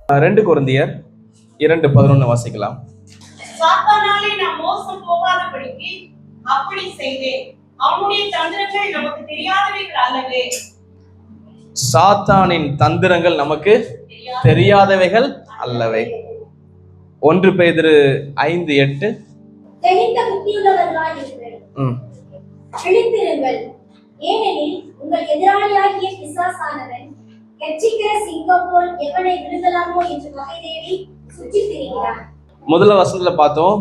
2 கொரிந்தியர் 2:11 வாசிக்கலாம். சாத்தானாலே நாம் மோசம் போகாதபடிக்கு அப்படி செய்தேன். அவனுடைய தந்திரங்கள் நமக்கு தெரியாதவைகள் அல்லவே. சாத்தானின் தந்திரங்கள் நமக்கு தெரியாதவைகள் அல்லவே. 1 பேதுரு 5:8. தெளிந்த புத்தியுள்ளவர்களாய் இருங்கள், விழித்திருங்கள், ஏனெனில் உங்கள் எதிராளியாகிய பிசாசானவன் கெர்ச்சிக்கிற சிங்கம் போல் எவனை விழுங்கலாமோ என்று வகை தேடி சுற்றித் திரிகிறான். முதல் வசனத்துல பார்த்தோம்,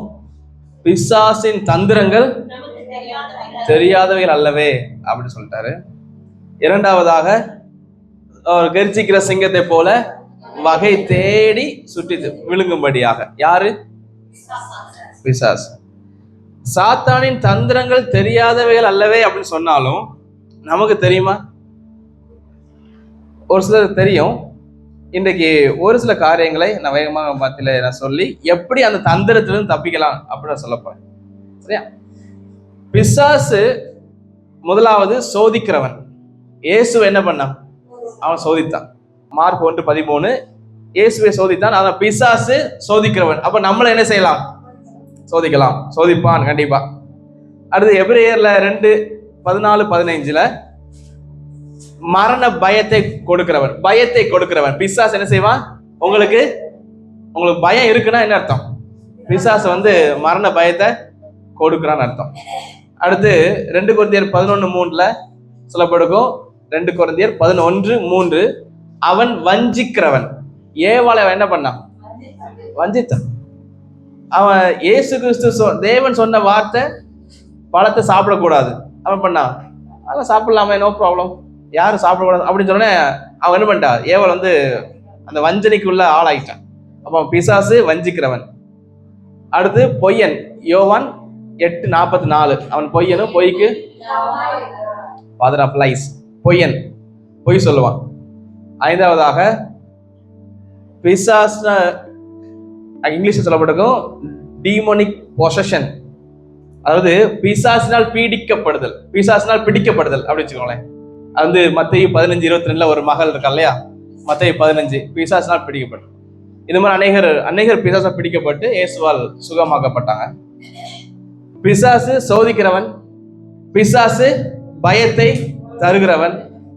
பிசாசின் தந்திரங்கள் தெரியாதவைகள் அல்லவே அப்படின்னு சொல்லிட்டாரு. இரண்டாவதாக, கெர்ச்சிக்கிற சிங்கத்தை போல வகை தேடி சுற்றி விழுங்கும்படியாக. யாரு? பிசாசு. சாத்தானின் தந்திரங்கள் தெரியாதவைகள் அல்லவே அப்படின்னு சொன்னாலும் நமக்கு தெரியுமா? ஒரு சிலர் தெரியும். இன்றைக்கு ஒரு சில காரியங்களை நான் வேகமாக மத்தியில நான் சொல்லி எப்படி அந்த தந்திரத்திலிருந்து தப்பிக்கலாம் அப்படின்னு சொல்ல போறேன். சரியா? பிசாசு முதலாவது சோதிக்கிறவன். இயேசு என்ன பண்ணான்? அவன் சோதித்தான். மார்க் 1:13 இயேசுவை சோதித்தான். அதான் பிசாசு சோதிக்கிறவன். அப்ப நம்மள என்ன செய்யலாம்? சோதிக்கலாம். சோதிப்பான் கண்டிப்பா. அடுத்து எபிரேயர்ல 2:14-15 மரண பயத்தை கொடுக்கிறவன். பயத்தை கொடுக்கிறவன் பிசாசு என்ன செய்வான்? உங்களுக்கு பயம் இருக்குன்னா என்ன அர்த்தம்? பிசாசு மரண பயத்தை கொடுக்கிறான்னு அர்த்தம். அடுத்து 2 கொரிந்தியர் 11:3 சொல்லப்படுக்கும். 2 கொரிந்தியர் 11:3 அவன் வஞ்சிக்கிறவன். ஏவாளை என்ன பண்ணான்? வஞ்சித்தான். அவன் இயேசு கிறிஸ்து தேவன் சொன்ன வார்த்தை பழத்தை சாப்பிடக்கூடாது. அவன் பண்ணான், அதெல்லாம் சாப்பிடலாமே, நோ ப்ராப்ளம், யாரும் சாப்பிடக்கூடாது அப்படின்னு சொன்னே அவன் என்ன பண்ணிட்டான்? ஏவாள் அந்த வஞ்சனைக்குள்ள ஆளாயிட்டான். அப்போ பிசாசு வஞ்சிக்கிறவன். அடுத்து பொய்யன். யோவான் 8:44 அவன் பொய்யனும், பொய்க்கு ஃபாதர் ஆஃப் லைஸ். பொய்யன், பொய் சொல்லுவான். ஐந்தாவதாக பிசாசு, இங்கிலீஷ்ல சொல்லப்பட்டிருக்கும் டீமோனிக் பொசஷன். அதாவது பிசாசினால் பீடிக்கப்படுதல், பிசாசினால் பிடிக்கப்படுதல் அப்படி வச்சுக்கோங்களேன். அது மத்தேயு 15:22 ஒரு மகள் இருக்கா இல்லையா? மத்தேயு 15 பிசாசினால் பிடிக்கப்பட்டு. இது மாதிரி அநேகர் பிசாசால் பிடிக்கப்பட்டு இயேசுவால் சுகமாக்கப்பட்டாங்க. பிசாசு சோதிக்கிறவன், பிசாசு பயத்தை தருகிறவன்,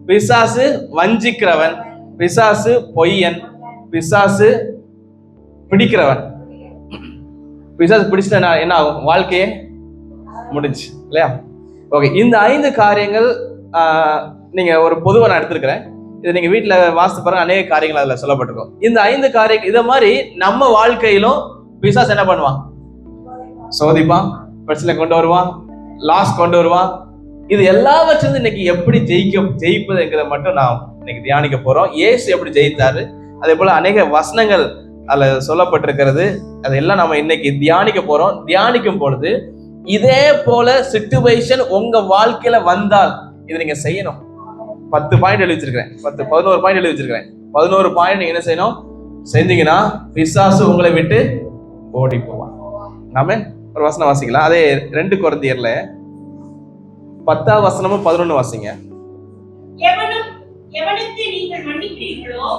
பிசாசு வஞ்சிக்கிறவன், பிசாசு பொய்யன், பிசாசு பிடிக்கிறவன். பிசாசு பிடிச்சிட்டா என்ன ஆகும்? வாழ்க்கையே முடிஞ்சு இல்லையா? ஓகே, இந்த 5 காரியங்கள் நீங்க ஒரு பொதுவா நான் எடுத்திருக்கிறேன். இது நீங்க வீட்டுல வாசித்து பாருங்க, அநேக காரியங்கள் அதுல சொல்லப்பட்டிருக்கும். இந்த 5 காரியங்கள் இதை மாதிரி நம்ம வாழ்க்கையிலும் பிசாசு என்ன பண்ணுவான்? சோதிப்பான், பிரச்சனை கொண்டு வருவான், லாஸ் கொண்டு வருவான். இது எல்லாவற்றிலிருந்து இன்னைக்கு எப்படி ஜெயிப்பதுங்கிறத மட்டும் நான் இன்னைக்கு தியானிக்க போறோம். இயேசு எப்படி ஜெயித்தாரு, அதே போல அநேக வசனங்கள் அதுல சொல்லப்பட்டிருக்கிறது. அதெல்லாம் நம்ம இன்னைக்கு தியானிக்க போறோம். தியானிக்கும் பொழுது இதே போல சிச்சுவேஷன் உங்க வாழ்க்கையில வந்தால் இதை நீங்க செய்யணும். 10 பாயிண்ட் எழுதி வச்சிருக்கிறேன். 11 பாயிண்ட் எழுதி வச்சிருக்கிறேன். 11 பாயிண்ட் நீங்க என்ன செய்யணும்? செஞ்சீங்கன்னா பிசாசு உங்களை விட்டு ஓடி போவான். நாம ஒரு வசனம் வாசிக்கலாம். அதே 2 கொரிந்தியர்ல 10ஆம் வசனமும் 11 வாசிங்க. எவனுக்கு நீங்கள் மன்னிக்கிறீர்களோ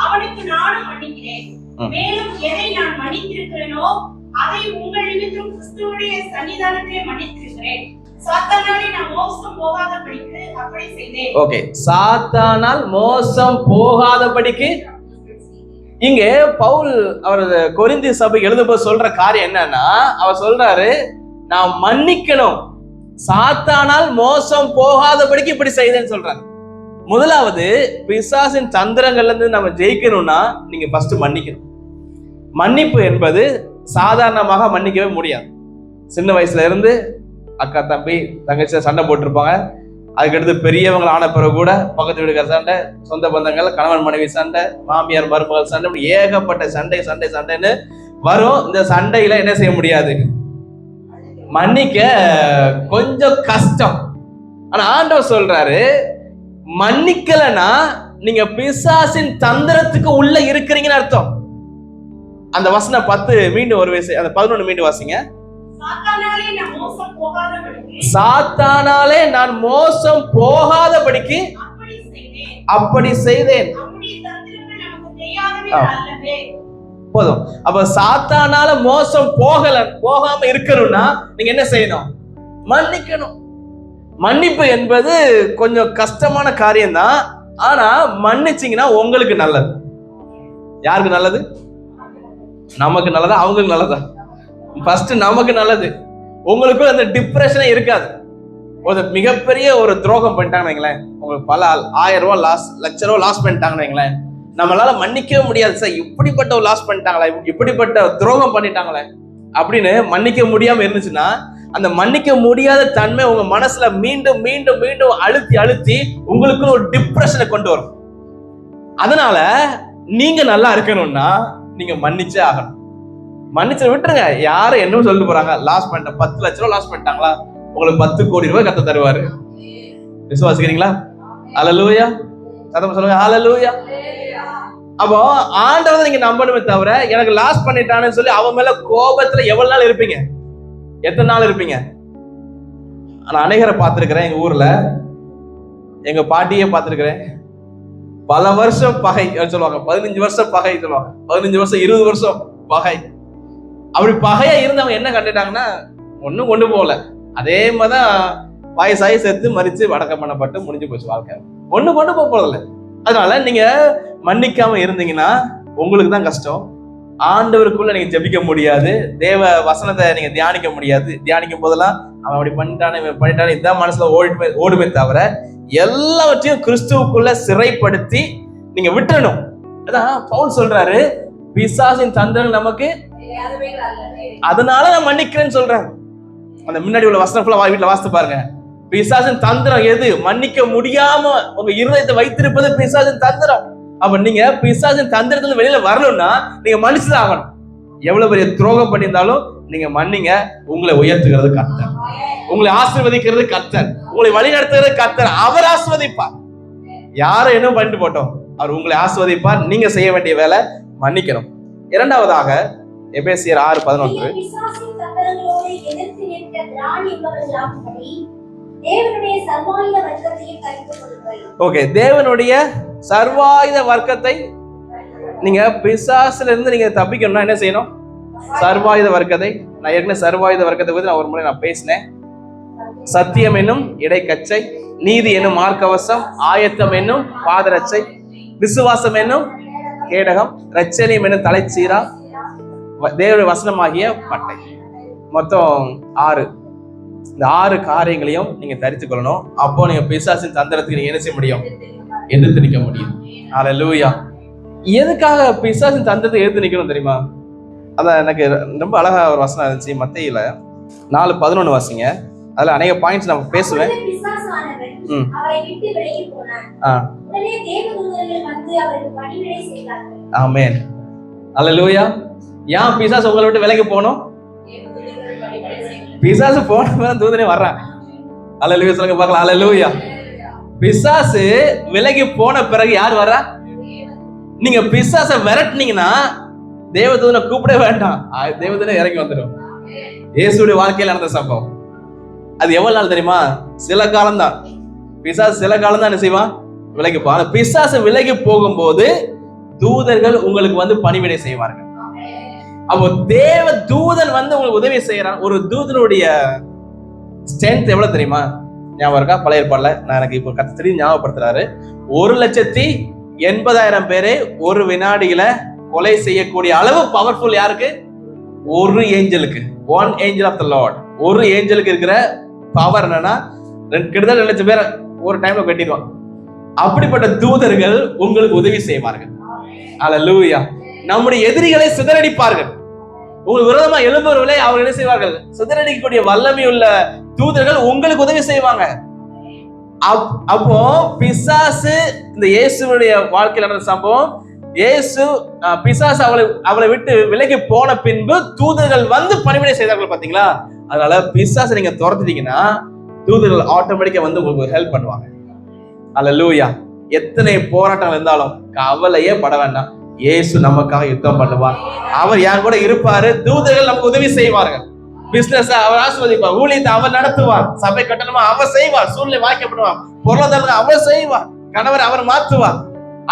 அவனுக்கு நானும் மன்னிக்கிறேன். மேலும் எதை நான் மன்னித்திருக்கிறேனோ அதை உங்கள் நிமித்தம் கிறிஸ்துவுடைய சன்னிதானத்திலே மன்னித்திருக்கிறேன். சாத்தானாலே நான் மோசம் போகாதபடிக்கு அப்படி செய்தேன். ஓகே, சாத்தானால் மோசம் போகாதபடிக்கு. இங்கே பவுல் அவர் கொரிந்தி சபை எழுதும்போது சொல்ற காரியம் என்னன்னா, அவர் சொல்றாரு நான் மன்னிக்கணும், சாத்தானால் மோசம் போகாதபடிக்கு இப்படி செய்தேன்னு சொல்றாரு. முதலாவது, பிசாசின் தந்திரங்கள்ல இருந்து நம்ம ஜெயிக்கணும்னா நீங்க ஃபர்ஸ்ட் மன்னிக்கணும். மன்னிப்பு என்பது சாதாரணமாக மன்னிக்கவே முடியாது. சின்ன வயசுல இருந்து அக்கா தம்பி தங்கச்சி சண்டை போட்டிருப்பாங்க. அதுக்கடுத்து பெரியவங்க ஆன பிறகு கூட பக்கத்து வீடுக்கார சண்டை, சொந்த பந்தங்கள், கணவன் மனைவி சண்டை, மாமியார் மருமகள் சண்டை, இப்படி ஏகப்பட்ட சண்டைன்னு வரும். இந்த சண்டையில என்ன செய்ய முடியாது? மன்னிக்க கொஞ்சம் கஷ்டம். ஆனா ஆண்டவர் சொல்றாரு, மன்னிக்கலனா நீங்க பிசாசின் தந்திரத்துக்கு உள்ள இருக்கிறீங்கன்னு அர்த்தம். அந்த வசனம் 10 மீண்டும் ஒரு வயசு, அந்த 11 மீண்டும் வாசிங்க. சாத்தானாலே நான் மோசம் போகாதபடிக்கு அப்படி செய்தேன். அல்லவே. போதும். அப்ப சாத்தானால மோசம் போகாம இருக்கணும்னா நீங்க என்ன செய்யணும்? மன்னிக்கணும். மன்னிப்பு என்பது கொஞ்சம் கஷ்டமான காரியம் தான். ஆனா மன்னிச்சீங்கன்னா உங்களுக்கு நல்லது. யாருக்கு நல்லது? நமக்கு நல்லதா அவங்களுக்கு நல்லதா? ஃபர்ஸ்ட் நமக்கு நல்லது. உங்களுக்கும் அந்த டிப்ரெஷனே இருக்காது. ஒரு மிகப்பெரிய ஒரு துரோகம் பண்ணிட்டாங்கன்னு வைங்களேன், உங்களுக்கு பல 1000 ரூபாய் லாஸ், லட்ச ரூபாய் லாஸ் பண்ணிட்டாங்கன்னு வைங்களேன், நம்மளால மன்னிக்கவே முடியாது. சார் இப்படிப்பட்ட ஒரு லாஸ் பண்ணிட்டாங்களே, இப்படிப்பட்ட துரோகம் பண்ணிட்டாங்களே அப்படின்னு மன்னிக்க முடியாம இருந்துச்சுன்னா, அந்த மன்னிக்க முடியாத தன்மை உங்க மனசுல மீண்டும் மீண்டும் மீண்டும் அழுத்தி அழுத்தி உங்களுக்கு ஒரு டிப்ரெஷனை கொண்டு வரும். அதனால நீங்க நல்லா இருக்கணும்னா நீங்க மன்னிச்சே ஆகணும். மன்னிச்சு விட்டுருங்க. யாரும் என்ன சொல்லிட்டு போறாங்க? லாஸ் பண்ணிட்ட 10 லட்ச ரூபாய் லாஸ் பண்ணிட்டாங்களா, உங்களுக்கு 10 கோடி ரூபாய் கத்த தருவாரு. விசுவாசிக்கிறீங்களா? ஹல்லேலூயா. சத்தமா சொல்லுங்க ஹல்லேலூயா. அப்போ ஆண்டவரை நீங்க நம்பணுமே தவிர, எனக்கு லாஸ் பண்ணிட்டான்னு சொல்லி அவன் மேல கோபத்துல எவ்வளவு நாள் இருப்பீங்க? எத்தனை நாள் இருப்பீங்க? நான் அநேகரை பார்த்திருக்கிறேன். எங்க ஊர்ல எங்க பாட்டியே பார்த்திருக்கிறேன். பல வருஷம் பகை சொல்லுவாங்க, 15 வருஷம் பகை சொல்லுவாங்க, 15 வருஷம் 20 வருஷம் பகை. அப்படி பகையா இருந்தவங்க என்ன கண்டுட்டாங்கன்னா, ஒன்னும் கொண்டு போகல. அதே மாதிரிதான் வயசாயி செத்து மறிச்சு வடக்கம் பண்ணப்பட்டு முடிஞ்சு போச்சு வாழ்க்கை. ஒண்ணு கொண்டு போறதில்ல. அதனால நீங்க மன்னிக்காம இருந்தீங்கன்னா உங்களுக்கு தான் கஷ்டம். ஆண்டவருக்குள்ள நீங்க ஜெபிக்க முடியாது. தேவ வசனத்தை நீங்க தியானிக்க முடியாது. தியானிக்கும் போதெல்லாம் அவன் அப்படி பண்ணிட்டானே இதான் மனசுல ஓடுமே தவிர, எல்லாவற்றையும் கிறிஸ்துவுக்குள்ள சிறைப்படுத்தி நீங்க விட்டுறணும். அதான் பவுல் சொல்றாரு, பிசாசின் தந்திரம் நமக்கு, அதனால நான் மன்னிக்கிறேன்னு சொல்றேன். அந்த முன்னாடி உள்ள வசனம் ஃபுல்லா வீட்டுல வாசித்து பாருங்க. பிசாசின் தந்திரம் எது? மன்னிக்க முடியாம உங்க இருதயத்தை வைத்திருப்பது பிசாசின் தந்திரம். அப்ப நீங்க பிசாசின் தந்திரத்துல வெளியில வரணும்னா நீங்க மன்னிச்சுதான் ஆகணும். எவ்வளவு பெரிய துரோகம் பண்ணியிருந்தாலும் நீங்க மன்னிங்க. உங்களை உயர்த்துகிறது கர்த்தர், உங்களை ஆசீர்வதிக்கிறது கர்த்தர், உங்களை வழி நடத்துகிறது கர்த்தர். அவர் ஆசீர்வதிப்பார். யாரும் என்ன பண்ணிட்டு போட்டோம், அவர் உங்களை ஆசீர்வதிப்பார். நீங்க செய்ய வேண்டிய வேலை மன்னிக்கணும். இரண்டாவதாக எபேசியர் 6:11, ஓகே, தேவனுடைய சர்வாயுத வர்க்கத்தை நீங்க பிசாசுல இருந்து நீங்க தப்பிக்கணும்னா என்ன செய்யணும்? சர்வாயுத வர்க்கத்தை. நான் ஏற்கனவே சர்வாயுத வர்க்கத்தை பத்தி நான் ஒரு முறை பேசினேன். சத்தியம் என்னும் இடைக்கச்சை, நீதி என்னும் மார்க்கவசம், ஆயத்தம் என்னும் பாதரட்சை, விசுவாசம் என்னும் கேடகம், ரட்சணியம் என்னும் தலைச்சீரா, தேவனுடைய வசனமாகிய பட்டை. மொத்தம் 6. இந்த 6 காரியங்களையும் நீங்க தரித்து கொள்ளணும். அப்போ நீங்க பிசாசின் தந்திரத்துக்கு நீங்க என்ன செய்ய முடியும்? எதிர்த்து நிற்க முடியும். ஹல்லேலூயா. எதுக்காக பிசாசின் தந்திரத்தை எதிர்த்து நிக்கணும் தெரியுமா? அதான் எனக்கு ரொம்ப அழகா ஒரு வசனம் இருந்துச்சு. மத்தேயுல 4:11 வாசிங்க. அதுல அநேக பாயிண்ட்ஸ் நம்ம பேசுவேன். ஆமென். ஹல்லேலூயா. ஏன் பிசாசு உங்களை விட்டு விலகி போகணும்? பிசாசு போன தூதனே வர்றான். ஹல்லேலூயா சொல்லுங்க பார்க்கலாம். ஹல்லேலூயா. பிசாசு விலகி போன பிறகு யார் வர்றா? நீங்க பிசாசை விரட்டினீங்கன்னா தேவதூதனை கூப்பிட வேண்டாம், தேவதூதனை இறங்கி வந்துடும். இயேசுடைய வாழ்க்கையில் நடந்த சம்பவம். அது எவ்வளவு நாள் தெரியுமா? சில காலம் தான். பிசாசு சில காலம் தான் என்ன செய்வான்? விலகி போ. பிசாசு விலகி போகும்போது தூதர்கள் உங்களுக்கு வந்து பணிவிடை செய்வார்கள். அப்போ தேவ தூதன் வந்து உங்களுக்கு உதவி செய்யறான். ஒரு தூதனுடைய ஸ்ட்ரென்த் எவ்வளவு தெரியுமா? ஞாபகம் இருக்கா? பழைய ஏற்பாடுல நான் எனக்கு இப்போ கர்த்தர் ஞாபகப்படுத்துறாரு. 1,80,000 பேரை ஒரு வினாடியில கொலை செய்யக்கூடிய அளவு பவர்ஃபுல் யாருக்கு? ஒரு ஏஞ்சலுக்கு. 1 ஏஞ்சல் ஆஃப் த லார்ட். ஒரு ஏஞ்சலுக்கு இருக்கிற பவர் என்னன்னா கிட்டத்தட்ட 2 லட்சம் பேரை ஒரு டைம்ல வெட்டிடுவாங்க. அப்படிப்பட்ட தூதர்கள் உங்களுக்கு உதவி செய்வார்கள். ஹல்லேலூயா. நம்முடைய எதிரிகளை சிதறடிப்பார்கள். உங்களுக்கு விரோதமா எழும்பவர்களை அவர் என்ன செய்வார்கள்? சிதறடிக்கக்கூடிய வல்லமை உள்ள தூதர்கள் உங்களுக்கு உதவி செய்வாங்க. அப்போ பிசாசு இந்த இயேசுடைய வாழ்க்கையில் நடந்த சம்பவம். இயேசு பிசாசு அவளை விட்டு விலகி போன பின்பு தூதர்கள் வந்து பணிவிடை செய்தார்கள். பாத்தீங்களா? அதனால பிசாசு நீங்க துரத்துட்டீங்கன்னா தூதர்கள் ஆட்டோமேட்டிக்கா வந்து உங்களுக்கு ஹெல்ப் பண்ணுவாங்க. ஹல்லேலூயா. எத்தனை போராட்டம் இருந்தாலும் கவலையே பட வேண்டாம். இயேசு நமக்காக யுத்தம் பண்ணுவார். அவர் யார் கூட இருப்பாரு. தூதர்கள் நமக்கு உதவி செய்வார்கள். பிசினஸ் அவர் ஆசீர்வதிப்பார். ஊழியத்தை அவர் நடத்துவார். சபை கட்டணமா அவர் செய்வார். சூழ்நிலை வாய்க்கப்படுவார். பொருளாதாரத்தை அவர் செய்வார். கணவர் அவர் மாற்றுவார்.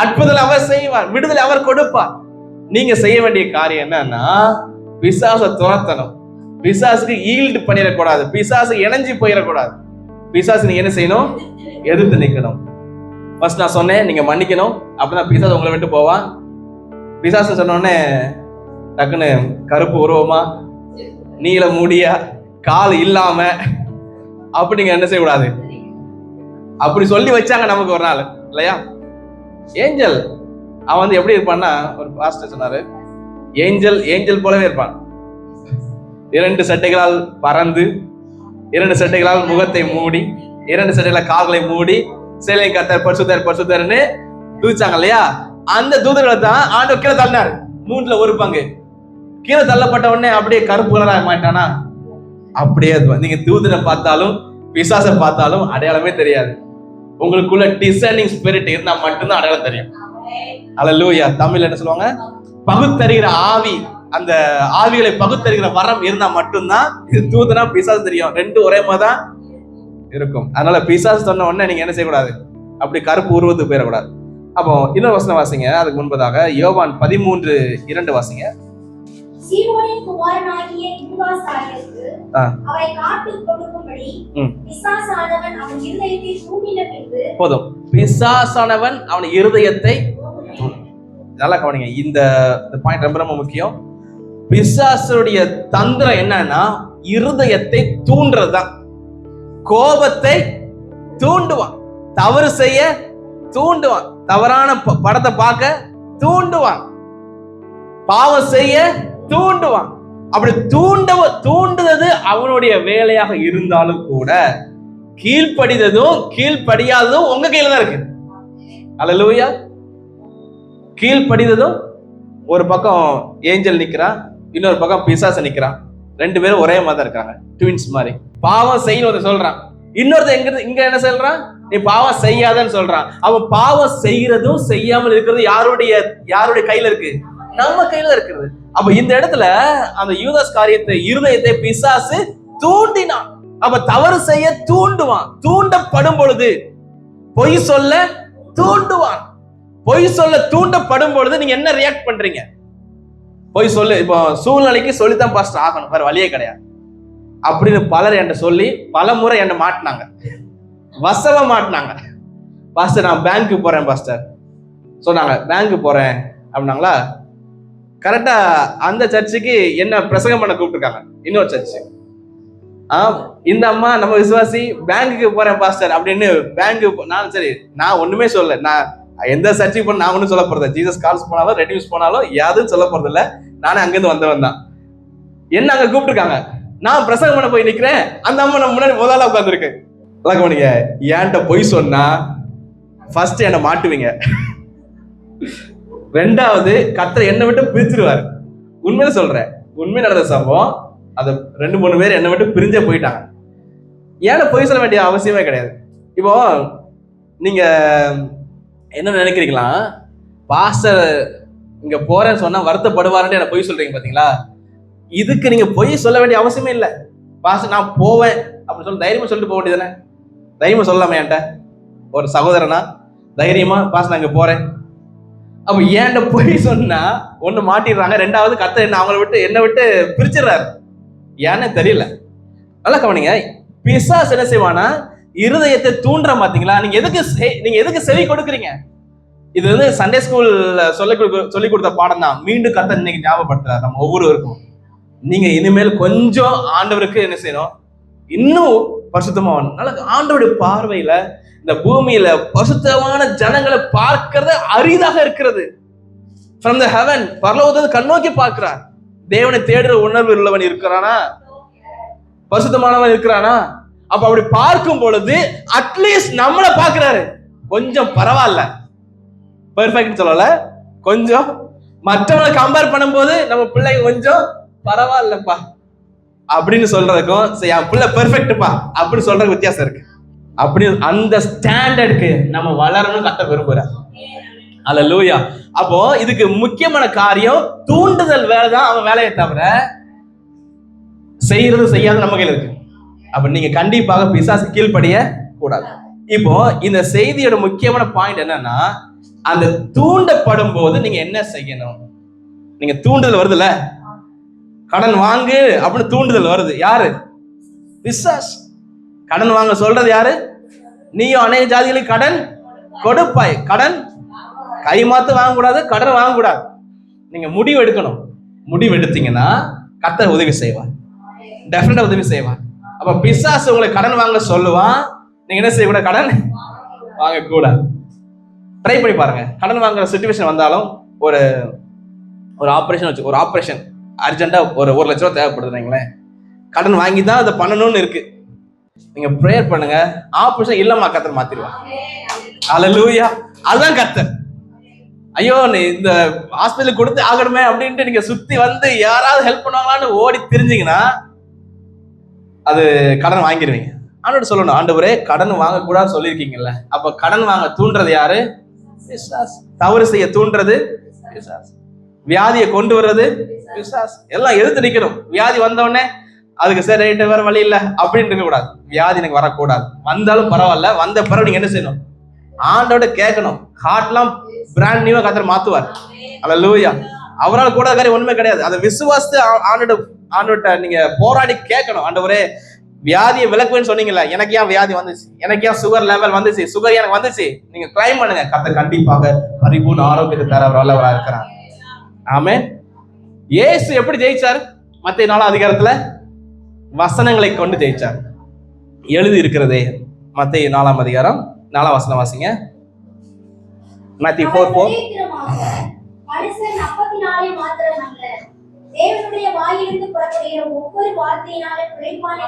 அற்புதம் அவர் செய்வார். விடுதலை அவர் கொடுப்பார். நீங்க செய்ய வேண்டிய காரியம் என்னன்னா பிசாசை துரத்தணும். பிசாசுக்கு ஈல்டு பண்ணிடக்கூடாது, பிசாசு இணைஞ்சு போயிடக்கூடாது. பிசாசு நீங்க என்ன செய்யணும்? எதிர்த்து நிக்கணும். ஃபர்ஸ்ட் நான் சொன்னேன், நீங்க மன்னிக்கணும், அப்பதான் பிசாசு உங்களை விட்டு போவான். பிசாசு சொன்ன உடனே டக்குன்னு கருப்பு உருவமா, நீல மூடியா, கால் இல்லாம அப்படி நீங்க என்ன செய்யக்கூடாது. அப்படி சொல்லி வச்சாங்க நமக்கு ஒரு நாள் இல்லையா. ஏஞ்சல் அவன் வந்து எப்படி இருப்பான்னா, ஒரு பாஸ்டர் சொன்னாரு, ஏஞ்சல் போலவே இருப்பான். 2 சட்டைகளால் பறந்து, 2 சட்டைகளால் முகத்தை மூடி, 2 சட்டைகளால் கால்களை மூடி, சேலை கர்த்தர் பரிசுத்தர் பரிசுத்தர்னு தூச்சாங்க இல்லையா. அந்த தூதர்களை தான் ஆண்டவர் கீழே தள்ளினாரு. 3ல் 1 பங்கு கீழே தள்ளப்பட்ட உடனே அப்படியே கருப்பு கலராக மாட்டானா. அப்படியே நீங்க தூதனை பார்த்தாலும் பிசாசை பார்த்தாலும் அடையாளமே தெரியாது. உங்களுக்குள்ள டிசைனிங் ஸ்பிரிட் இருந்தா மட்டும்தான் அடையாளம் தெரியும். அல்லேலூயா. தமிழ்ல என்ன சொல்லுவாங்க? பகுத்தறிகிற ஆவி. அந்த ஆவிகளை பகுத்தறிகிற வரம் இருந்தா மட்டும்தான் இது தூதனா பிசாசு தெரியும். 2 ஒரே மாதிரி தான் இருக்கும். அதனால பிசாசு சொன்ன உடனே நீங்க என்ன செய்யக்கூடாது, அப்படி கருப்பு உருவத்துக்கு போயிடக்கூடாது. அப்போ இன்னொரு வசனம் வாசிங்க. அதுக்கு முன்பதாக யோவான் 13:2 வாசிங்க. சீமோனின் குமாரனாகிய யூதாசாரியருக்கு அவரை காட்டிக் கொடுக்கும்படி பிசாசானவன் அவன் இருதயத்தை தூண்டின பின்பு. போதும். பிசாசானவன் அவன் இருதயத்தை, நல்லா கவனிங்க, இந்த பாயிண்ட் ரொம்ப ரொம்ப முக்கியம். பிசாசுடைய தந்திரம் என்னன்னா இருதயத்தை தூண்டுறதுதான். கோபத்தை தூண்டுவான், தவறு செய்ய தூண்டுவான், தவறான படத்தை பார்க்க தூண்டுவான், பாவம் செய்ய தூண்டுவான். அப்படி தூண்டுவது அவனுடைய வேலையாக இருந்தாலும் கூட கீழ்ப்படிததும் கீழ்ப்படியாததும் உங்க கையில தான் இருக்கு. அல்லேலூயா. கீழ்ப்படிததும், ஒரு பக்கம் ஏஞ்சல் நிக்கிறான், இன்னொரு பக்கம் பிசாசு நிக்கிறான். 2 பேரும் ஒரே மாதிரி இருக்காங்க, ட்வின்ஸ் மாதிரி. பாவம் செய்யணும் சொல்றான், இன்னொருத்த இங்க என்ன சொல்றான், நீ பாவம் செய்யாதன்னு சொல்றான். அவன் பாவம் செய்யறதும் செய்யாமல் இருக்கிறது யாருடைய கையில இருக்கு? நம்ம கையில இருக்கிறது. அப்ப இந்த இடத்துல அந்த யூதாஸ் காரியத்தை, இருதயத்தை பிசாசு தூண்டினான். அப்ப தவறு செய்ய தூண்டுவான். தூண்டப்படும் பொழுது பொய் சொல்ல தூண்டுவான். பொய் சொல்ல தூண்டப்படும் பொழுது நீங்க என்ன ரியாக்ட் பண்றீங்க? பொய் சொல்லு, இப்போ சூழ்நிலைக்கு சொல்லித்தான் பாஸ்டர் ஆகணும், வேற வழியே கிடையாது அப்படின்னு பலர் என்கிட்ட சொல்லி பல முறை என்ன மாட்டினாங்க, வசவ மாட்டினாங்க. பாஸ்டர் நான் பேங்க்கு போறேன் பாஸ்டர் சொன்னாங்க, பேங்க்கு போறேன் அப்படின்னாங்களா. கரெக்டா அந்த சர்ச்சுக்கு என்ன பிரசங்கம் பண்ண கூப்பிட்டுருக்காங்க, இன்னொரு சர்ச்சு. இந்த அம்மா நம்ம விசுவாசி, பேங்குக்கு போறேன் பாஸ்டர் அப்படின்னு பேங்கு. நான் சரி, நான் ஒண்ணுமே சொல்ல, நான் எந்த சர்ச்சுக்கு போன நான் ஒன்னும் சொல்ல போறது, ஜீசஸ் கால்ஸ் போனாலும் ரெடியூஸ் போனாலும் யாரும் சொல்ல போறது இல்ல, நானே அங்கிருந்து வந்தவன் தான். என்ன அங்க கூப்பிட்டுருக்காங்க, நான் பிரசங்கம் பண்ண போய் நிக்கிறேன், அந்த அம்மா நம்ம முன்னாடி முதல்ல உட்காந்துருக்கு. நீங்க ஏன்ட்ட பொய் சொன்னா ஃபர்ஸ்ட் என்ன மாட்டுவீங்க, 2வது கர்த்தர் என்னை விட்டு பிரிச்சிருவாரு. உண்மையில சொல்றேன், உண்மை நடந்த சம்பவம். அது 2-3 பேர் என்னை விட்டு பிரிஞ்சே போயிட்டாங்க. ஏன்னா பொய் சொல்ல வேண்டிய அவசியமே கிடையாது. இப்போ நீங்க என்ன நினைக்கிறீங்களா, பாஸ்டர் இங்க போறேன்னு சொன்னா வருத்தப்படுவாருன்னு என்ன பொய் சொல்றீங்க பாத்தீங்களா. இதுக்கு நீங்க பொய் சொல்ல வேண்டிய அவசியமே இல்லை. பாஸ்டர் நான் போவேன் அப்படின்னு சொல்லி தைரியமா சொல்லிட்டு போக வேண்டியதானே. தைரியமா சொல்லலாமா என்கிட்ட ஒரு சகோதரனா தைரியமா, பாஸ்டர் நான் இங்க போறேன். அப்ப ஏன்ட பொய் சொன்னா ஒண்ணு மாட்டிடுறாங்க, 2வது கர்த்தர் என்ன என்னை விட்டு பிரிச்சிடறாரு. ஏன்னு தெரியல. நல்லா கவனிங்க, பிசாசு என்ன செய்வானா இருதயத்தை தூண்டுற பாத்தீங்களா. நீங்க எதுக்கு செவி கொடுக்குறீங்க? இது வந்து சண்டே ஸ்கூல்ல சொல்லி கொடுத்த பாடம் தான். மீண்டும் கர்த்தர் இன்னைக்கு ஞாபகப்படுத்துறாரு நம்ம ஒவ்வொருவருக்கும். நீங்க இனிமேல் கொஞ்சம் ஆண்டவருக்கு என்ன செய்யணும், இன்னும் பரிசுத்தமா. ஆண்டவருடைய பார்வையில இந்த பூமியில பரிசுத்தமான ஜனங்களை பார்க்கிறது அரிதாக இருக்கிறது. From the heaven, பரலோகத்தை கண்ணோக்கி பார்க்கிறார். தேவனை தேடுற உணர்வு உள்ளவன் இருக்கிறானா, பரிசுத்தமானவன் இருக்கிறானா? அப்ப அப்படி பார்க்கும் பொழுது அட்லீஸ்ட் நம்மளை பார்க்கிறாரு. கொஞ்சம் பரவாயில்ல, பெர்ஃபெக்ட் சொல்லல, கொஞ்சம் மற்றவங்களை கம்பேர் பண்ணும்போது நம்ம பிள்ளை கொஞ்சம் பரவாயில்லப்பா அப்படின்னு சொல்றதுக்கும் என் பிள்ளை பெர்ஃபெக்ட்ப்பா அப்படின்னு சொல்றதுக்கு வித்தியாசம் இருக்கு. அப்படி அந்த ஸ்டாண்டர்டுக்கு நம்ம வளரணும் கர்த்தர் விரும்புறார். அல்லேலூயா. அப்போ இதுக்கு முக்கியமான காரியம் தூண்டுதல் வேலைதான் அவன் வேலையை தவிர செய்யறது செய்யாத நம்ம கையில இருக்கு. அப்ப நீங்க கண்டிப்பாக பிசாசு கீழ்ப்படிய கூடாது. இப்போ இந்த செய்தியோட முக்கியமான பாயிண்ட் என்னன்னா, அந்த தூண்டப்படும் போது நீங்க என்ன செய்யணும்? நீங்க தூண்டுதல் வருதுல்ல, கடன் வாங்கு அப்படின்னு தூண்டுதல் வருது. யாரு? பிசாசு. கடன் வாங்க சொல்றது யாரு? நீயும் அநேக ஜாதிகளுக்கு கடன் கொடுப்பாய். கடன் கைமாத்து வாங்கக்கூடாது, கடன் வாங்கக்கூடாது. நீங்க முடிவு எடுக்கணும். முடிவு எடுத்தீங்கன்னா கர்த்தர் உதவி செய்வார், டெஃபினட்டா உதவி செய்வார். அப்ப பிசாசு உங்களை கடன் வாங்க சொல்லுவான், நீங்க என்ன செய்யக்கூடாது? கடன் வாங்க கூடாது. ட்ரை பண்ணி பாருங்க. கடன் வாங்குற சிச்சுவேஷன் வந்தாலும் ஒரு ஆபரேஷன் வச்சு, ஒரு ஆபரேஷன் அர்ஜென்ட்டா ஒரு 1 லட்ச ரூபா தேவைப்படுதுங்களேன், கடன் வாங்கி தான் அதை பண்ணணும்னு இருக்கு. நீங்க ப்ரேயர் பண்ணுங்க, ஆபரேஷன் இல்லமா கர்த்தர் மாத்திடுவார். ஹல்லேலூயா. அதுதான் கர்த்தர். ஐயோ நீ இந்த ஹாஸ்பிட்டலுக்கு கொடுத்து ஆகணுமே அப்படின்ட்டு நீங்க சுத்தி வந்து யாராவது ஹெல்ப் பண்ணுவாங்களான்னு ஓடி திரிஞ்சீங்கன்னா அது கடன் வாங்கிடுவீங்க. ஆண்டவர் சொல்லணும், ஆண்டவரே கடன் வாங்க கூடாதுன்னு சொல்லியிருக்கீங்கல்ல, அப்ப கடன் வாங்க தூண்டுறது யாரு? பிசாசு. தவறு செய்ய தூண்டுறது பிசாசு. வியாதியை கொண்டு வர்றது பிசாசு. எல்லாம் எதிர்த்து நிக்கணும். வியாதி வந்தோடனே அதுக்கு சரி ரைட்டு வேற வழி இல்லை அப்படின்னு இருக்க கூடாது. வியாதி எனக்கு வரக்கூடாது, வந்தாலும் பரவாயில்ல, வந்த பிறகு நீங்க என்ன செய்யணும்? ஆண்டோட கேட்கணும். ஹார்ட்லாம் பிராண்ட் நியூவா கர்த்தர் மாத்துவார். ஹல்லேலூயா. அவரால் கூட காரியம் ஒண்ணுமே கிடையாது. அதை விசுவாசித்து ஆண்டோட்ட நீங்க போராடி கேட்கணும். ஆண்டவரே வியாதியை விலக்குவேன்னு சொன்னீங்கல்ல, எனக்கு ஏன் வியாதி வந்துச்சு, எனக்கு ஏன் சுகர் லெவல் வந்துச்சு, சுகர் எனக்கு வந்துச்சு, நீங்க கிளைம் பண்ணுங்க. கர்த்தர் கண்டிப்பாக பரிபூர்ண ஆரோக்கியத்தை தர வல்லவரா இருக்கிறார். ஆமென். இயேசு எப்படி ஜெயிச்சார்? மத்தேயு 4 அதிகாரத்துல வசனங்களை கொண்டு ஜெயிச்சார். எழுதி இருக்கிறதே. மத்தேயு 4 அதிகாரம் 4 வசனம் வாசிங்க. மத்தேயு 4:4. மனுஷன் அப்பத்தினாலே மாத்திரமல்ல, தேவனுடைய வாயிலிருந்து புறப்படுகிற ஒவ்வொரு வார்த்தையினாலே பிழைப்பான்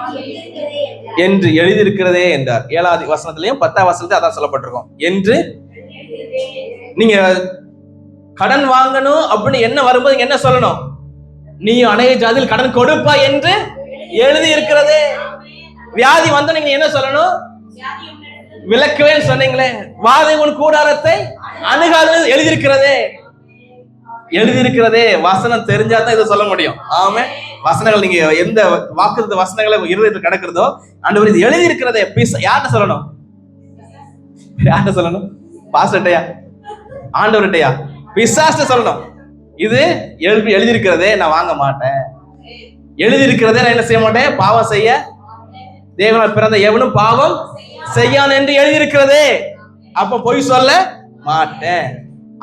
என்று எழுதியிருக்கிறதே என்றார். 7வது வசனத்திலையும் 10வது வசனத்துல அதான் சொல்லப்பட்டிருக்கும். என்று நீங்க கடன் வாங்கணும் அப்படின்னு என்ன வரும்போது என்ன சொல்லணும்? நீ அநேக ஜாதியில் கடன் கொடுப்பா என்று எழுதி இருக்கிறதே. வியாதி வந்த நீங்க என்ன சொல்லணும்? விலக்குவே சொன்னீங்களே. வாதை உன் கூடாரத்தை அணுகாது எழுதியிருக்கிறதே. எழுதியிருக்கிறதே. வசனம் தெரிஞ்சாதான் இதை சொல்ல முடியும். ஆமென். வசனங்கள் நீங்க எந்த வாக்குத்த வசனங்களை இருதயத்தில் கிடக்கிறதோ, ஆண்டவர் இது எழுதியிருக்கிறதே. யார்கிட்ட சொல்லணும்? யார்கிட்ட சொல்லணும்? பாஸ்டர்ட்டயா? ஆண்டவர்கிட்டயா? பிசாசுட்ட சொல்லணும். இது எழுதியிருக்கிறதே, நான் வாங்க மாட்டேன். எழுதியிருக்கிறதே, நான் என்ன செய்ய மாட்டேன்? பாவம் செய்ய தேவனால் பிறந்த எவனும் பாவம் செய்யான் என்று எழுதியிருக்கிறதே, அப்ப பொய் சொல்ல மாட்டேன்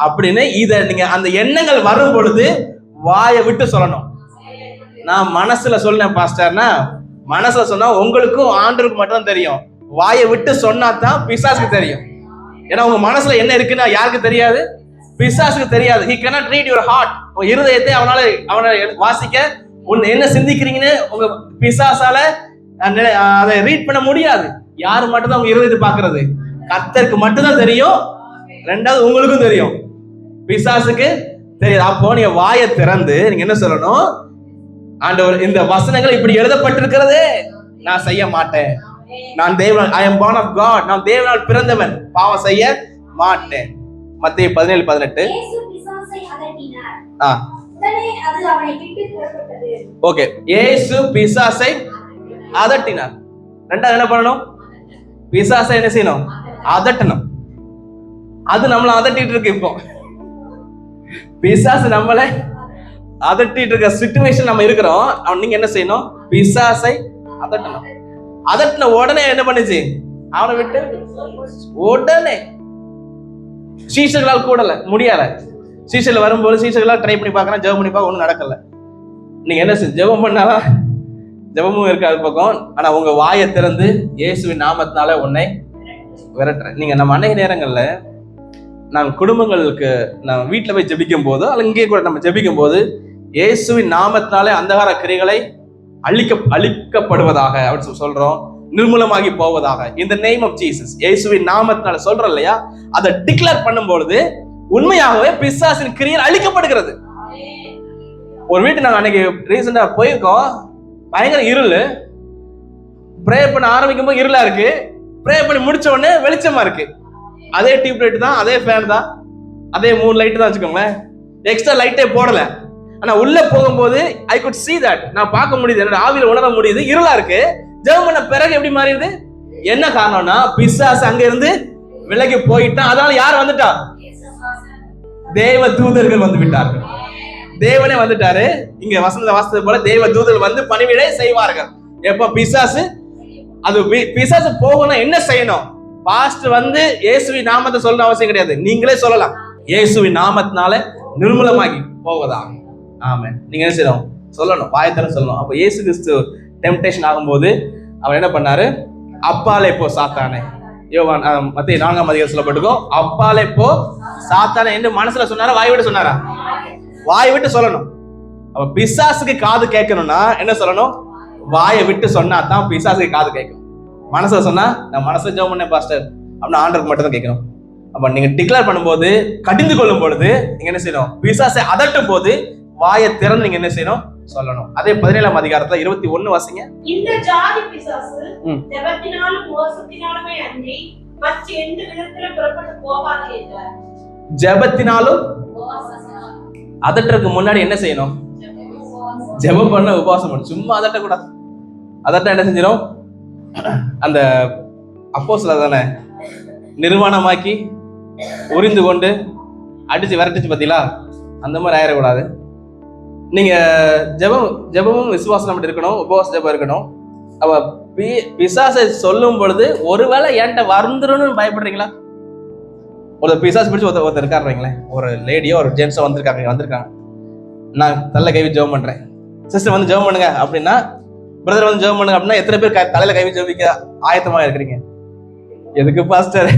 அப்படின்னு இத நீங்க அந்த எண்ணங்கள் வரும் பொழுது வாயை விட்டு சொல்லணும். நான் மனசுல சொன்னேன் பாஸ்டர்னா, மனசுல சொன்னா உங்களுக்கும் ஆண்டவருக்கு மட்டும் தெரியும். வாயை விட்டு சொன்னா தான் பிசாசுக்கு தெரியும். ஏன்னா உங்க மனசுல என்ன இருக்குன்னா யாருக்கு தெரியாது? பிசாசுக்கு தெரியாது. he cannot read your heart. உங்க இருதயத்தை அவனால வாசிக்க, என்ன சிந்திக்கிறீங்கன்னு உங்க பிசாசால அதை ரீட் பண்ண முடியாது. யாரு மட்டும் தான் உங்க இருதயத்தை பாக்குறது? கர்த்தருக்கு மட்டும் தான் தெரியும். ரெண்டாவது உங்களுக்கும் தெரியும், பிசாசுக்கு தெரியாது. அப்போ நீங்க வாயை திறந்து நீங்க என்ன சொல்லணும்? ஆண்டவர் இந்த வசனங்கள் இப்படி எழுதப்பட்டிருக்கிறதே, நான் செய்ய மாட்டேன். நான் தேவன், I am born of God. நான் தேவனால் பிறந்தவன், பாவம் செய்ய மாட்டேன். மத்தேயு 17:18. ஓகே, இயேசு பிசாசை அதட்டினார். ரெண்டாவது என்ன பண்ணணும்? பிசாசை என்ன செய்யணும்? அதட்டணும். அது நம்மள அதட்டிட்டு இருக்கு. இப்போ பிசாசு நம்மளை அதட்டிட்டு இருக்க சிச்சுவேஷன் நம்ம இருக்கிறோம். நீங்க என்ன செய்யணும்? பிசாசை அதட்டணும். அதட்டின உடனே என்ன பண்ணுச்சு? அவனை விட்டு உடனே. சீஷர்களால் கூடல முடியல. சீஷர்கள் வரும்போது சீஷர்களால் ட்ரை பண்ணி பார்க்கறேன், ஜெபம் பண்ணி பார்க்க ஒன்றும் நடக்கல. நீங்க என்ன செய்ய? ஜெபம் பண்ணாலும் ஜெபமும் இருக்காது பக்கம். ஆனா உங்க வாயை திறந்து இயேசுவின் நாமத்தினால உன்னை விரட்டுறேன். நீங்க நம்ம அநேக நேரங்கள்ல நம்ம குடும்பங்களுக்கு நம்ம வீட்டுல போய் ஜெபிக்கும் போதோ அல்ல இங்கே கூட நம்ம ஜெபிக்கும் போது இயேசுவின் நாமத்தினாலே அந்தகார கிரிகளை அழிக்கப்படுவதாக அப்படின்னு சொல்றோம், நிர்மூலமாகி போவதாக. இந்த நேம் ஆஃப் ஜீசஸ், இயேசுவின் நாமத்தினால சொல்றோம் இல்லையா? அதை டிக்ளேர் பண்ணும்பொழுது உண்மையாகவே பிசாசின் கிரியைகள் அழிக்கப்படுகிறது. ஒரு வீட்டு நாங்க அன்னைக்கு ரீசெண்டா போயிருக்கோம். பயங்கர இருள். ப்ரே பண்ண ஆரம்பிக்கும் போது இருளா இருக்கு, ப்ரே பண்ணி முடிச்ச உடனே வெளிச்சமா இருக்கு. அதே டியூப் லைட் தான், அதே ஃபேன் தான், அதே 3 லைட் தான் வச்சுக்கோங்களேன். எக்ஸ்ட்ரா லைட்டே போடல. ஆனா உள்ள போகும்போது ஐ குட் see that, நான் பார்க்க முடியுது, என்னோட ஆவியில உணர முடியுது. இருளா இருக்கு. ஜெபம் பண்ண பிறகு எப்படி மாறிடுது? என்ன காரணம்னா பிசாசு அங்க இருந்து விலகி போயிட்டான். அதனால யார் வந்துட்டா? தேவ தூதர்கள் வந்து விட்டார்கள். தேவனே வந்துட்டாரு. இங்க வசனத்தை வாசித்தது போல தேவ தூதர்கள் வந்து பணிவிடை செய்வார்கள். எப்ப பிசாசு அது பிசாசு போகணும் என்ன செய்யணும்? பாஸ்டர் வந்து இயேசுவின் நாமத்தை சொல்லணும் அவசியம் கிடையாது, நீங்களே சொல்லலாம். இயேசுவின் நாமத்தினால நிர்மூலமாகி போவதா. ஆமென். நீங்க என்ன செய்யணும்? சொல்லணும், வாயத்தர சொல்லணும். அப்ப இயேசு கிறிஸ்து டெம்ப்டேஷன் ஆகும்போது அவர் என்ன பண்ணாரு? அப்பாலே போ சாத்தானே. யோவான் மத்தேயு 4ஆம் அதிகாரம் சொல்லப்பட்டிருக்கும், அப்பாலே போ சாத்தானே என்று மனசுல சொன்னாரா, வாய் விட்டு சொன்னாரா? வாய் விட்டு சொல்லணும். அப்ப பிசாசுக்கு காது கேட்கணும்னா என்ன சொல்லணும்? வாயை விட்டு சொன்னா தான் பிசாசுக்கு காது கேட்கும். மனசுல சொன்னா நான் மனசுல ஜெபம் பண்ணேன் பாஸ்டர் அப்படின்னு ஆண்டருக்கு மட்டும் தான் கேட்கணும். அப்ப நீங்க டிக்ளேர் பண்ணும்போது, கடிந்து கொள்ளும் பொழுது நீங்க என்ன செய்யணும்? பிசாசை அதட்டும் போது வாயை திறந்து நீங்க என்ன செய்யணும்? சொல்லணும். அதே 17ஆம் அதிகாரத்துல 21 வாசிங்க. இந்த ஜாதி பிசாசு ஜெபத்தினாலும் உபவாசத்தினாலுமே அன்றி மற்ற எந்த விதத்திலும் புறப்பட்டு போகாது என்றார். ஜெபத்தினாலும் அதட்டறதுக்கு முன்னாடி என்ன செய்யணும்? ஜெபம் பண்ண, உபவாசம் பண்ண. சும்மா அதட்ட கூடாது. அதட்ட என்ன செஞ்சிடும்? அந்த அப்போஸ்தலர் தானே நிர்வாணமாக்கி உரிந்து கொண்டு அடிச்சு விரட்டுச்சு பாத்தீங்களா? அந்த மாதிரி ஆயிடக்கூடாது. நீங்க ஜெபமும் விசுவாசம் அப்படி இருக்கணும், உபவாச ஜெபம் இருக்கணும். அவ பிசாசை சொல்லும் பொழுது ஒருவேளை என்கிட்ட வந்துருன்னு பயப்படுறீங்களா? ஒரு பிசாசு பிடிச்சி ஒருத்தர் இருக்காருங்களேன், ஒரு லேடியோ ஒரு ஜென்ஸோ வந்திருக்காங்க. நான் தள்ள கை வச்சு ஜெபம் பண்றேன், சிஸ்டர் வந்து ஜெபம் பண்ணுங்க அப்படின்னா, பிரதர் வந்து ஜெபம் பண்ணுங்க அப்படின்னா எத்தனை பேர் தலையில கை வச்சு ஜெபிக்க ஆயத்தமா இருக்கிறீங்க? எதுக்கு பாஸ்டர்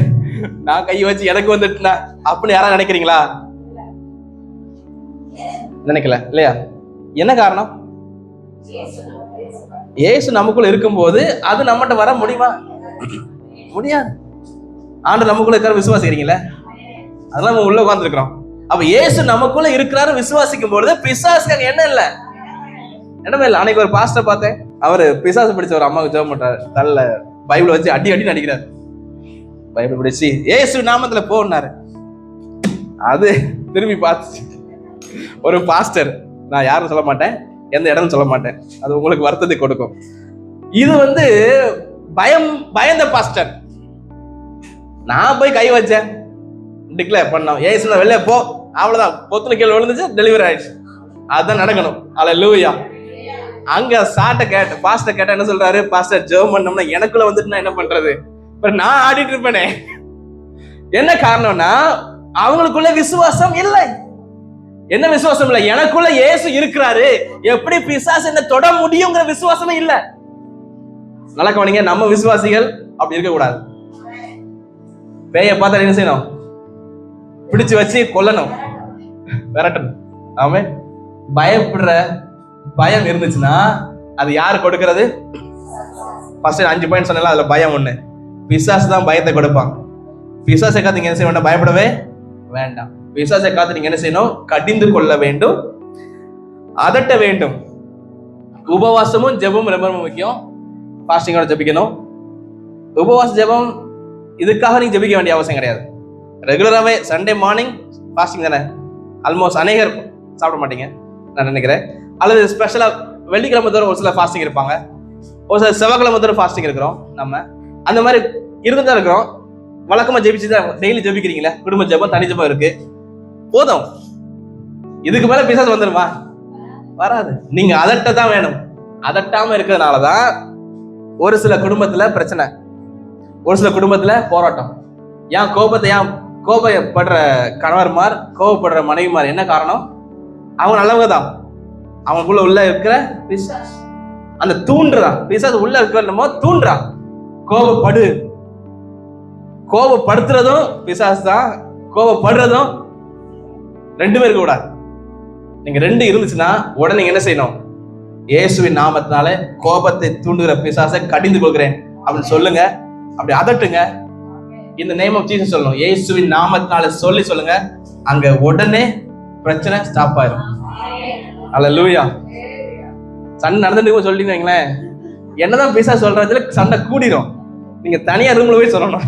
நான் கை வச்சு எனக்கு வந்துட்டுனா அப்படின்னு யாராவது நினைக்கிறீங்களா? நினைக்கல இல்லையா? என்ன காரணம்? இயேசு நமக்குள்ள இருக்கும்போது அது நம்மகிட்ட வர முடியுமா? முடியாது. ஆண்டு நமக்குள்ள இருக்கிற விசுவாசிக்கிறீங்களா? அதெல்லாம் நம்ம உள்ள உட்கார்ந்து இருக்கிறோம். அப்ப இயேசு நமக்குள்ள இருக்கிறாரு விசுவாசிக்கும் பொழுது பிசாசுக்கு என்ன இல்ல, என்னமே இல்ல. அன்னைக்கு ஒரு பாஸ்டர் பார்த்தேன், அவரு பிசாசு பிடிச்ச ஒரு அம்மாவுக்கு ஜெபம் பண்றாரு. நல்ல பைபிள் வச்சு அடி அடி நடிக்கிறாரு. பைபிள் பிடிச்சி இயேசு நாமத்துல போனாரு. அது திரும்பி பார்த்து ஒரு பாஸ்டர், நான் யாரும் சொல்ல மாட்டேன், எந்த இடம்னு சொல்ல மாட்டேன், அது உங்களுக்கு வருத்தத்தை கொடுக்கும். இது வந்து பயந்த பாஸ்டர். நான் போய் கை வச்சேன், டிக்ளேர் பண்ணோம், ஏசுனா வெளியே போ, அவ்வளவுதான். பொத்துல கீழே விழுந்துச்சு, டெலிவரி ஆயிடுச்சு. அதுதான் நடக்கணும். அல்லேலூயா. அங்க சாட்டை கேட்ட பாஸ்டர் கேட்ட என்ன சொல்றாரு? பாஸ்டர் ஜெபம் பண்ணோம்னா எனக்குள்ள வந்துட்டு என்ன பண்றது? நான் ஆடிட்டு இருப்பேனே. என்ன காரணம்னா அவங்களுக்குள்ள விசுவாசம் இல்லை. என்ன விசுவாசம் இல்லை? எனக்குள்ள இயேசு இருக்கிறாரு, எப்படி பிசாசு என்ன தொட முடியுங்கிற விசுவாசமே இல்ல. நல்லா கவனிங்க, நம்ம விசுவாசிகள் அப்படி இருக்க கூடாது. பேயை பார்த்தா என்ன செய்யணும்? பிடிச்சு வச்சு கொல்லணும், விரட்டணும். ஆமே. பயப்படுற பயம் இருந்துச்சுன்னா அது யாரு கொடுக்கிறது? ஃபர்ஸ்ட் 5 பாயிண்ட் சொன்னால அதுல பயம் ஒண்ணு. பிசாசு தான் பயத்தை கொடுப்பான். பிசாசை காத்து நீங்க என்ன செய்ய வேண்டாம்? பயப்படவே வேண்டாம். பிசாசை காத்து நீங்க என்ன செய்யணும்? கடிந்து கொள்ள வேண்டும், அதட்ட வேண்டும். உபவாசமும் ஜெபமும் ரொம்ப முக்கியம். ஃபாஸ்டிங்கோட ஜெபிக்கணும். உபவாச ஜெபம் இதுக்காக நீங்க ஜெபிக்க வேண்டிய அவசியம் கிடையாது. ரெகுலராகவே சண்டே மார்னிங் ஃபாஸ்டிங் தானே, ஆல்மோஸ்ட் அநேகர் சாப்பிட மாட்டீங்க நான் நினைக்கிறேன். அல்லது ஸ்பெஷலா வெள்ளிக்கிழமை தோறும் ஒரு சில ஃபாஸ்டிங் இருப்பாங்க, ஒரு சில செவ்வாய்க்கிழமை தோறும் ஃபாஸ்டிங் இருக்கிறோம். நம்ம அந்த மாதிரி இருந்துதான் இருக்கிறோம். வழக்கமா ஜெபிச்சுதான் டெய்லி ஜெபிக்கிறீங்களே, குடும்ப ஜெபம் தனி ஜெபம் இருக்கு, போதும். இதுக்கு மேல பிசாசு வந்துருமா? வராது. நீங்க அதட்டதான் வேணும். அதட்டாம இருக்கிறதுனாலதான் ஒரு சில குடும்பத்துல பிரச்சனை, ஒரு சில குடும்பத்துல போராட்டம். ஏன் கோபப்படுற கணவர்மார், கோபப்படுற மனைவிமார் என்ன காரணம்? அவங்க நல்லவங்க தான், அவங்களுக்குள்ள உள்ள இருக்கிற பிசாசு அந்த தூண்டுறான். பிசாசு உள்ள இருக்கிற தூண்டுறான். கோபப்படுத்துறதும் பிசாசு தான், கோபப்படுறதும் ரெண்டு பேருக்கு கூடாது. நீங்க ரெண்டு இருந்துச்சுன்னா உடனே என்ன செய்யணும்? இயேசுவின் நாமத்தினால கோபத்தை தூண்டுகிற பிசாசை கடிந்து கொள்கிறேன் அப்படின்னு சொல்லுங்க. அப்படி அதட்டுங்க. இந்த நேம் ஆஃப் ஜீசஸ் சொல்லணும். இயேசுவின் நாமத்தினால சொல்லுங்க. அங்க உடனே பிரச்சனை ஸ்டாப் ஆயிரும். அல்லேலூயா. சண்டை நடந்துட்டு சொல்லிட்டீங்களேன், என்னதான் பிசாசு சொல்றதுல சண்டை கூடிரும். நீங்க தனியா ரூம்ல போய் சொல்லணும்.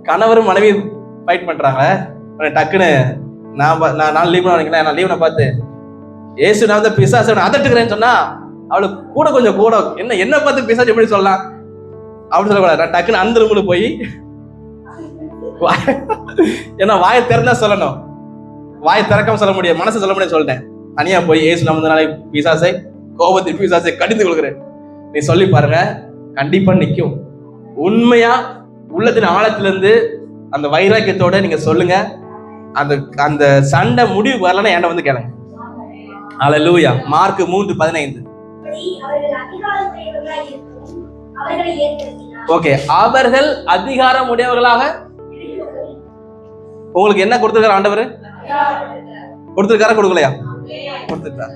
கணவரும் மனைவி ஃபைட் பண்றாங்க, டக்குன்னு நான் லீவ் நினைக்கிறேன், நான் லீவ் பார்த்து ஏசு நான் வந்து பிசாசு அதட்டுக்கிறேன்னு சொன்னா அவளுக்கு கூட என்ன பார்த்து பிசாசு எப்படி சொல்லலாம் அப்படின்னு சொல்லக்கூடாது. நான் டக்குன்னு அந்த ரூம்ல போய் ஏன்னா வாயை திறந்தா சொல்லணும். வாய் திறக்காம சொல்ல முடியாது, மனசு சொல்ல முடியாது சொல்லிட்டேன். தனியா போய் இயேசு நாமத்தினாலே பிசாசை, கோபத்தின் பிசாசை கடிந்து கொள்கிறேன் நீ சொல்லி பாருங்க, கண்டிப்பா நிக்கும். உண்மையா உள்ளத்தின் ஆழத்திலிருந்து அந்த வைராக்கியத்தோட நீங்க சொல்லுங்க. அந்த அந்த சண்டை முடிவு வரலன்னா என்கிட்ட வந்து கேளுங்க. அல்லேலூயா. மார்க் 3:15. ஓகே, அவர்கள் அதிகாரம் உடையவர்களாக. உங்களுக்கு என்ன கொடுத்திருக்காரு ஆண்டவர்? கொடுத்திருக்காரா கொடுக்கலையா? கொடுத்திருக்காரு.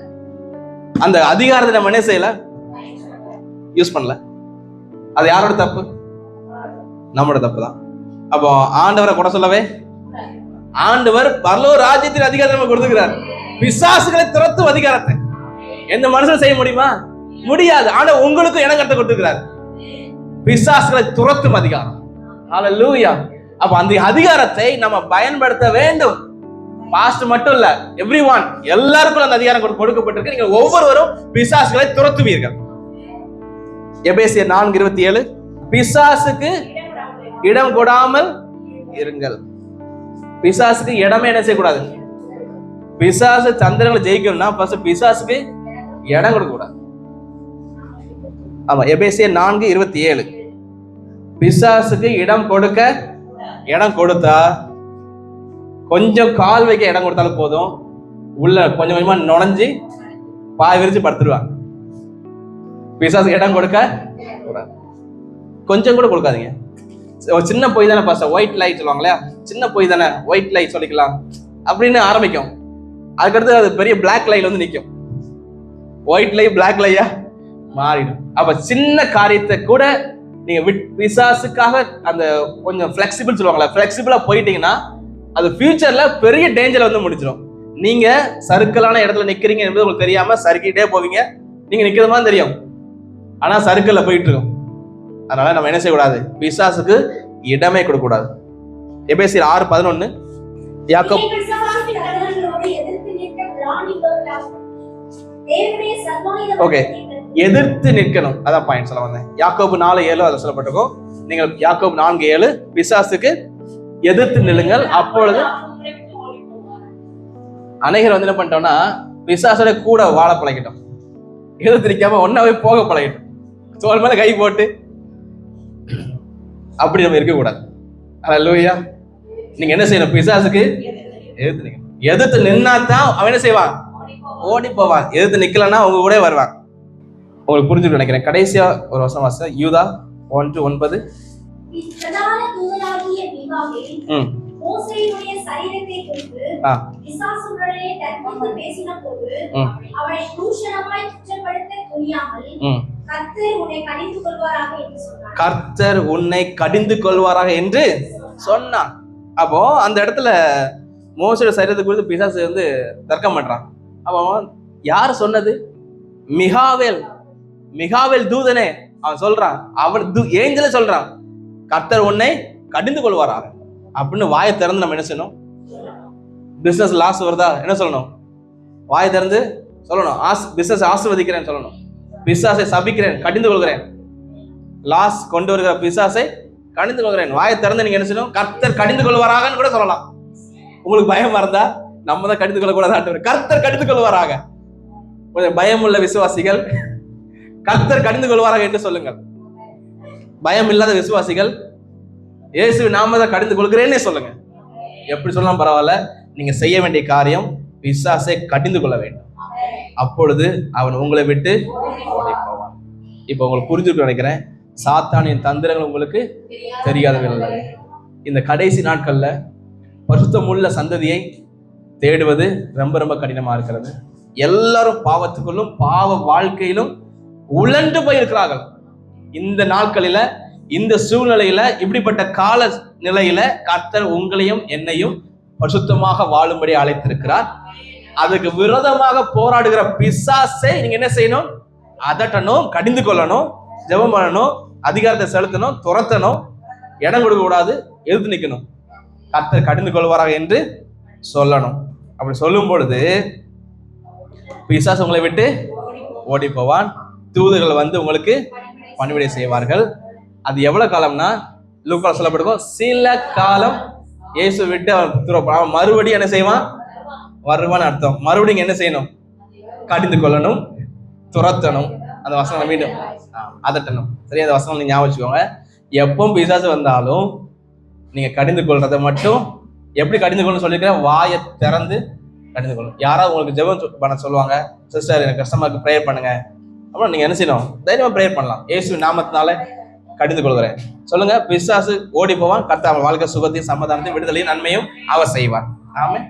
அந்த அதிகாரத்தை நம்ம என்ன செய்யல, யூஸ் பண்ணல. அது யாரோட தப்பு? நம்மளோட தப்பு தான். அப்போ ஆண்டவரை கூட சொல்லவே, ஆண்டவர் பரலோக ராஜ்யத்தின் அதிகாரத்தை நம்ம கொடுத்திருக்கிறார். பிசாசுகளை துரத்தும் அதிகாரத்தை எந்த மனுஷன் செய்ய முடியுமா? முடியாது. ஆனா உங்களுக்கு இடம் கட்ட கொடுத்திருக்கிறார், பிசாசுகளை துரத்தும் அதிகாரம். ஹல்லேலூயா. அப்ப அந்த அதிகாரத்தை நம்ம பயன்படுத்த வேண்டும். பாஸ்ட் மட்டும் இல்ல, எவ்ரிஒன், எல்லாருக்கும் அந்த அதிகாரம் கொடுக்கப்பட்டிருக்கு. நீங்க ஒவ்வொருவரும் பிசாசுகளை துரத்துவீர்கள். எபேசியர் 4:27, பிசாசுக்கு இடம் கொடாமல் இருங்கள். பிசாசுக்கு இடமே என்ன செய்யக்கூடாது? பிசாசு சந்திரங்களை ஜெயிக்கணும்னா ஃபர்ஸ்ட் பிசாசுக்கு இடம் கொடுக்க கூடாது. ஆமா, எபேசியர் 4:27, பிசாசுக்கு இடம் கொடுத்தா கொஞ்சம் கால் வைக்க இடம் கொடுத்தாலும் போதும், உள்ள கொஞ்சம் கொஞ்சமா நுழைஞ்சு பாய் விரிச்சு படுத்துருவாங்க. பிசாசுக்கு இடம் கொடுக்க கூடாது. கொஞ்சம் கூட கொடுக்காதீங்க. ஒரு சின்ன பொய் தானே பாஸ்டர், ஒயிட் லைட் சொல்லுவாங்களே, சின்ன பொய் தானே, ஒயிட் லைட் சொல்லிக்கலாம் அப்படின்னு ஆரம்பிக்கும். அதுக்கடுத்து அது பெரிய பிளாக் லைட் வந்து நிற்கும். ஒயிட் லை பிளாக் லையா மாறிடும். அப்ப சின்ன காரியத்தை கூட நீங்க பிசாசுக்காக அந்த கொஞ்சம் பிளெக்சிபிள் சொல்லுவாங்களா, பிளெக்சிபிளா போயிட்டீங்கன்னா அது ஃபியூச்சர்ல பெரிய டேஞ்சர் வந்து முடிச்சிடும். நீங்க சர்க்கிளான இடத்துல நிக்கிறீங்க என்பது உங்களுக்கு தெரியாம சறுக்கிட்டே போவீங்க. நீங்க நிக்கிற மாதிரி தெரியும், ஆனா சர்க்கிள்ல போயிட்டு இருக்கும். அதனால நம்ம என்ன செய்யக்கூடாது? பிசாசுக்கு இடமே கொடுக்க கூடாது. எபேசியர் 6:11, யாக்கோபு ஓகே, எதிர்த்து நிற்கணும். அதான் பாயிண்ட் சொல்ல வந்தேன். யாக்கோபு 4:7 அதை சொல்லப்பட்டிருக்கும். நீங்கள் யாக்கோபு 4:7, பிசாசுக்கு எதிர்த்து நில்லுங்கள், அப்பொழுது. அநேகர் வந்து என்ன பண்ணிட்டோம்னா பிசாசோட கூட வாழ பழகிட்டோம், எதிர்த்து நிற்காம ஒன்னாவே போக பழகிட்டோம், தோல் மேல கை போட்டு. அப்படி நம்ம இருக்கக்கூடாது. அல்லேலூயா. நீங்க என்ன செய்யணும்? பிசாசுக்கு எதிர்த்து நிற்கணும். எதிர்த்து நின்னாதான் அவன் என்ன செய்வான்? ஓடி போவான். எதிர்த்து நிக்கலன்னா அவங்க கூட வருவாங்க. உங்களுக்கு புரிஞ்சுட்டு நினைக்கிறேன். கடைசியா ஒரு வசனம் வாச, யூதா 1:9. கர்த்தர் உன்னை கடிந்து கொள்வாராக என்று சொன்னான். அப்போ அந்த இடத்துல மோசேயோட சரீரத்தை குறித்து பிசாசு வந்து தர்க்கம் பண்றான். அப்போ யார் சொன்னது? மிகாவேல் தூதனே அவன் சொல்றான். அவன் ஏஞ்சல சொல்றான், கர்த்தர் உன்னை கடிந்து கொள்வாராக அப்படின்னு. வாயை திறந்து நம்ம என்ன செய்யணும்? பிசினஸ் லாஸ் வருதா என்ன சொல்லணும்? வாயை திறந்து சொல்லணும், பிசினஸ் ஆசீர்வதிக்கிறேன் சொல்லணும். பிசாசை சபிக்கிறேன், கடிந்து கொள்கிறேன். லாஸ் கொண்டு வருகிற பிசாசை கடிந்து கொள்கிறேன். வாயை திறந்து நீங்க என்ன செய்யணும்? கர்த்தர் கடிந்து கொள்வாராகன்னு கூட சொல்லலாம். உங்களுக்கு பயமா இருந்தா நம்ம தான் கடிந்து கொள்ளக்கூடாது, கர்த்தர் கடிந்து கொள்வாராக. கொஞ்சம் பயம் உள்ள விசுவாசிகள் கர்த்தர் கடிந்து கொள்வாராக என்று சொல்லுங்கள். பயம் இல்லாத விசுவாசிகள் இயேசு நாம தான் கடிந்து கொள்கிறேன்னே சொல்லுங்க. எப்படி சொல்லலாம் பரவாயில்ல. நீங்க செய்ய வேண்டிய காரியம் பிசாசை கடிந்து கொள்ள வேண்டும். அப்பொழுது அவன் உங்களை விட்டு ஓடி போவான். இப்ப உங்களுக்கு புரிஞ்சுட்டு நினைக்கிறேன். சாத்தானின் தந்திரங்கள் உங்களுக்கு தெரியாதவில்லை. இந்த கடைசி நாட்கள்ல பரிசுத்தமுள்ள சந்ததியை தேடுவது ரொம்ப ரொம்ப கடினமா இருக்கிறது. எல்லாரும் பாவத்துக்குள்ளும் பாவ வாழ்க்கையிலும் உழன்று போயிருக்கிறார்கள். இந்த நாட்களில, இந்த சூழ்நிலையில, இப்படிப்பட்ட கால நிலையில கர்த்தர் உங்களையும் என்னையும் பரிசுத்தமாக வாழும்படி அழைத்திருக்கிறார். அதுக்கு விரோதமாக போராடுகிற பிசாசை நீங்க என்ன செய்யணும்? அதட்டணும், கடிந்து கொள்ளணும், ஜெபம் பண்ணணும், அதிகாரத்தை செலுத்தணும், துரத்தணும், இடம் கொடுக்க கூடாது, எதிர்த்து நிற்கணும். கர்த்தர் கடிந்து கொள்வாராக என்று சொல்லணும். அப்படி சொல்லும் பொழுது பிசாசு உங்களை விட்டு ஓடி போவான். தூதர்கள் வந்து உங்களுக்கு பணிவிடை செய்வார்கள். அது எவ்வளவு காலம்னா, லூக்கால சொல்லப்பட்டிருக்கும், சில காலம் இயேசு விட்டு அவன் மறுபடியும் என்ன செய்வான்? வருவான்னு அர்த்தம். மறுபடியும் என்ன செய்யணும்? கடிந்து கொள்ளணும், துரத்தணும். அந்த வசனம் மீண்டும் அதட்டணும். சரி, அந்த வசனம் நீங்க ஞாபகம் வச்சுக்கோங்க. எப்பவும் பிசாசு வந்தாலும் நீங்க கடிந்து கொள்றதை மட்டும் எப்படி கடிந்து கொள்ளணும் சொல்லியிருக்கிறேன், வாயை திறந்து கடிந்து கொள்ளணும். யாராவது உங்களுக்கு ஜெபம் பண்ண சொல்லுவாங்க, சிஸ்டர் எனக்கு கஷ்டமா இருக்கு ப்ரேயர் பண்ணுங்க, அப்புறம் நீங்க என்ன செய்யணும்? தைரியமா ப்ரேயர் பண்ணலாம். இயேசு நாமத்தினால கடிந்து கொள்கிறேன் சொல்லுங்க. பிசாசு ஓடி போவான். கர்த்தர் அவன் வாழ்க்கை சுகத்தையும் சமாதானத்தையும் விடுதலையும் நன்மையும் அவர் செய்வார். ஆமென்.